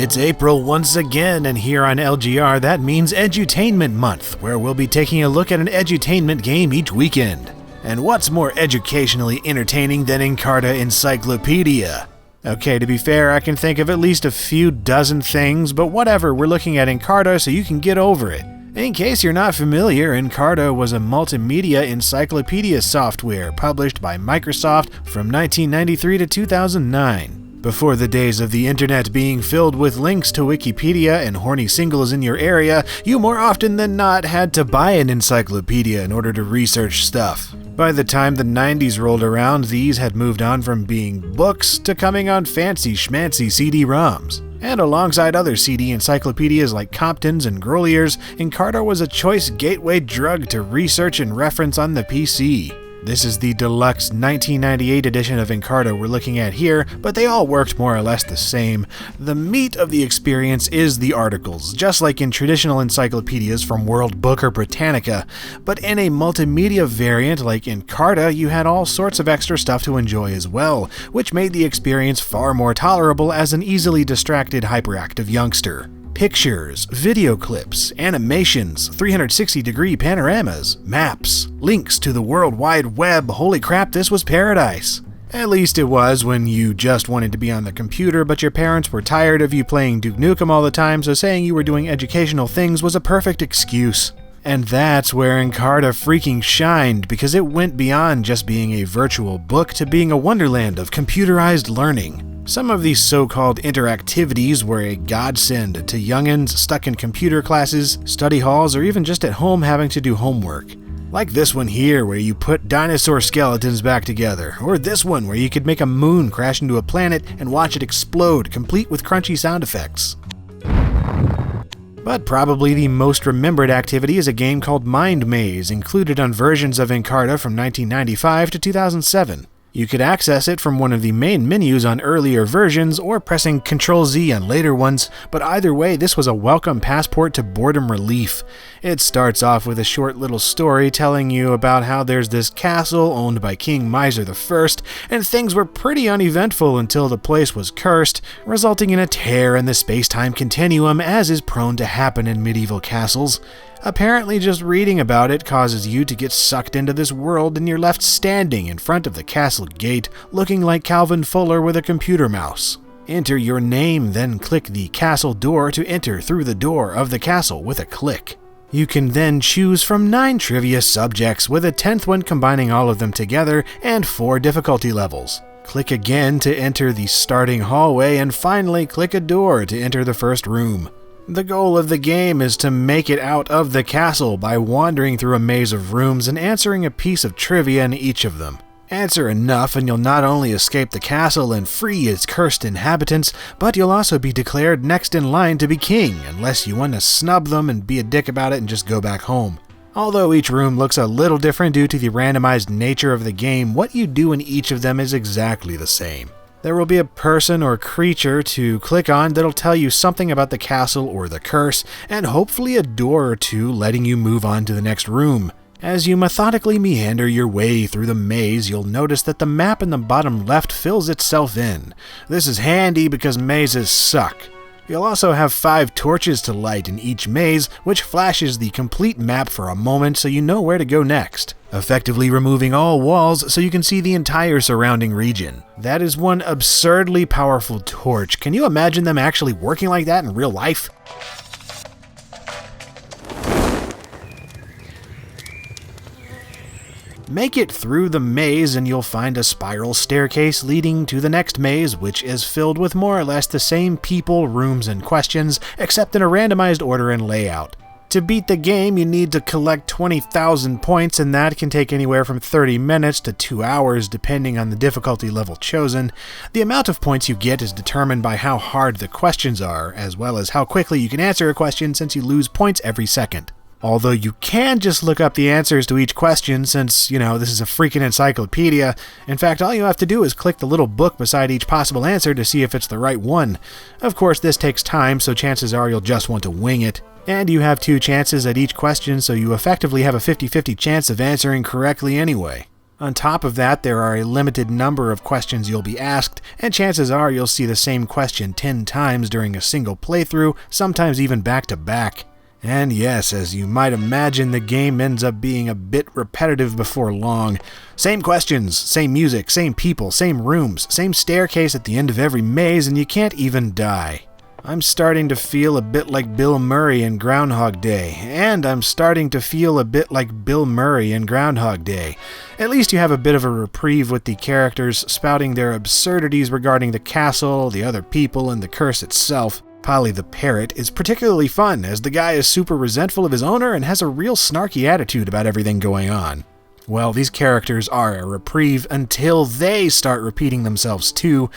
It's April once again, and here on LGR that means Edutainment Month, where we'll be taking a look at an edutainment game each weekend. And what's more educationally entertaining than Encarta Encyclopedia? Okay, to be fair, I can think of at least a few dozen things, but whatever, we're looking at Encarta so you can get over it. In case you're not familiar, Encarta was a multimedia encyclopedia software published by Microsoft from 1993 to 2009. Before the days of the internet being filled with links to Wikipedia and horny singles in your area, you more often than not had to buy an encyclopedia in order to research stuff. By the time the 90s rolled around, these had moved on from being books to coming on fancy schmancy CD-ROMs. And alongside other CD encyclopedias like Compton's and Grolier's, Encarta was a choice gateway drug to research and reference on the PC. This is the deluxe 1998 edition of Encarta we're looking at here, but they all worked more or less the same. The meat of the experience is the articles, just like in traditional encyclopedias from World Book or Britannica, but in a multimedia variant like Encarta, you had all sorts of extra stuff to enjoy as well, which made the experience far more tolerable as an easily distracted hyperactive youngster. Pictures, video clips, animations, 360-degree panoramas, maps, links to the World Wide Web. Holy crap, this was paradise. At least it was when you just wanted to be on the computer, but your parents were tired of you playing Duke Nukem all the time, so saying you were doing educational things was a perfect excuse. And that's where Encarta freaking shined, because it went beyond just being a virtual book to being a wonderland of computerized learning. Some of these so-called interactivities were a godsend to youngins stuck in computer classes, study halls, or even just at home having to do homework. Like this one here, where you put dinosaur skeletons back together, or this one where you could make a moon crash into a planet and watch it explode, complete with crunchy sound effects. But probably the most remembered activity is a game called Mind Maze, included on versions of Encarta from 1995 to 2007. You could access it from one of the main menus on earlier versions or pressing Ctrl-Z on later ones, but either way, this was a welcome passport to boredom relief. It starts off with a short little story telling you about how there's this castle owned by King Miser I, and things were pretty uneventful until the place was cursed, resulting in a tear in the space-time continuum, as is prone to happen in medieval castles. Apparently, just reading about it causes you to get sucked into this world, and you're left standing in front of the castle gate, looking like Calvin Fuller with a computer mouse. Enter your name, then click the castle door to enter through the door of the castle with a click. You can then choose from 9 trivia subjects, with a 10th one combining all of them together, and 4 difficulty levels. Click again to enter the starting hallway, and finally click a door to enter the first room. The goal of the game is to make it out of the castle by wandering through a maze of rooms and answering a piece of trivia in each of them. Answer enough and you'll not only escape the castle and free its cursed inhabitants, but you'll also be declared next in line to be king, unless you want to snub them and be a dick about it and just go back home. Although each room looks a little different due to the randomized nature of the game, what you do in each of them is exactly the same. There will be a person or creature to click on that'll tell you something about the castle or the curse, and hopefully a door or two letting you move on to the next room. As you methodically meander your way through the maze, you'll notice that the map in the bottom left fills itself in. This is handy because mazes suck. You'll also have 5 torches to light in each maze, which flashes the complete map for a moment so you know where to go next, effectively removing all walls so you can see the entire surrounding region. That is one absurdly powerful torch. Can you imagine them actually working like that in real life? Make it through the maze and you'll find a spiral staircase leading to the next maze, which is filled with more or less the same people, rooms, and questions, except in a randomized order and layout. To beat the game, you need to collect 20,000 points, and that can take anywhere from 30 minutes to 2 hours depending on the difficulty level chosen. The amount of points you get is determined by how hard the questions are, as well as how quickly you can answer a question since you lose points every second. Although you can just look up the answers to each question since, this is a freaking encyclopedia. In fact, all you have to do is click the little book beside each possible answer to see if it's the right one. Of course, this takes time, so chances are you'll just want to wing it. And you have 2 chances at each question, so you effectively have a 50-50 chance of answering correctly anyway. On top of that, there are a limited number of questions you'll be asked, and chances are you'll see the same question 10 times during a single playthrough, sometimes even back to back. And yes, as you might imagine, the game ends up being a bit repetitive before long. Same questions, same music, same people, same rooms, same staircase at the end of every maze, and you can't even die. I'm starting to feel a bit like Bill Murray in Groundhog Day, and I'm starting to feel a bit like Bill Murray in Groundhog Day. At least you have a bit of a reprieve with the characters spouting their absurdities regarding the castle, the other people, and the curse itself. Polly the Parrot is particularly fun, as the guy is super resentful of his owner and has a real snarky attitude about everything going on. Well, these characters are a reprieve until they start repeating themselves too,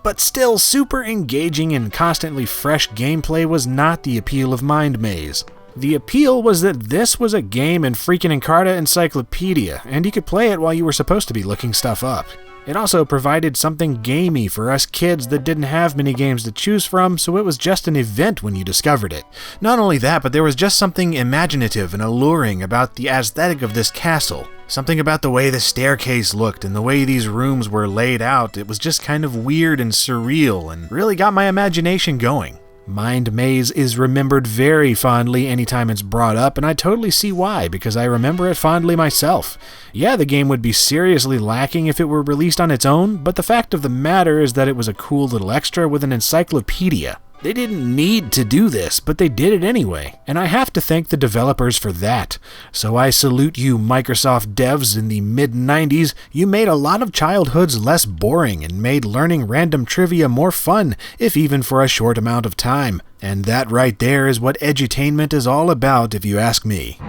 but still super engaging and constantly fresh gameplay was not the appeal of Mind Maze. The appeal was that this was a game in freaking Encarta Encyclopedia, and you could play it while you were supposed to be looking stuff up. It also provided something gamey for us kids that didn't have many games to choose from, so it was just an event when you discovered it. Not only that, but there was just something imaginative and alluring about the aesthetic of this castle. Something about the way the staircase looked and the way these rooms were laid out. It was just kind of weird and surreal and really got my imagination going. Mind Maze is remembered very fondly anytime it's brought up, and I totally see why, because I remember it fondly myself. Yeah, the game would be seriously lacking if it were released on its own, but the fact of the matter is that it was a cool little extra with an encyclopedia. They didn't need to do this, but they did it anyway, and I have to thank the developers for that. So I salute you, Microsoft devs in the mid-90s. You made a lot of childhoods less boring and made learning random trivia more fun, if even for a short amount of time. And that right there is what edutainment is all about, if you ask me.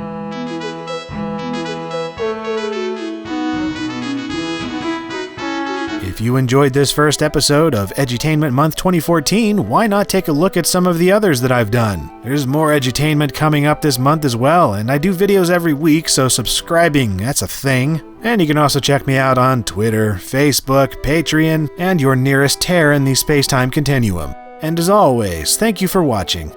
If you enjoyed this first episode of Edutainment Month 2014, why not take a look at some of the others that I've done? There's more edutainment coming up this month as well, and I do videos every week, so subscribing, that's a thing. And you can also check me out on Twitter, Facebook, Patreon, and your nearest tear in the space-time continuum. And as always, thank you for watching.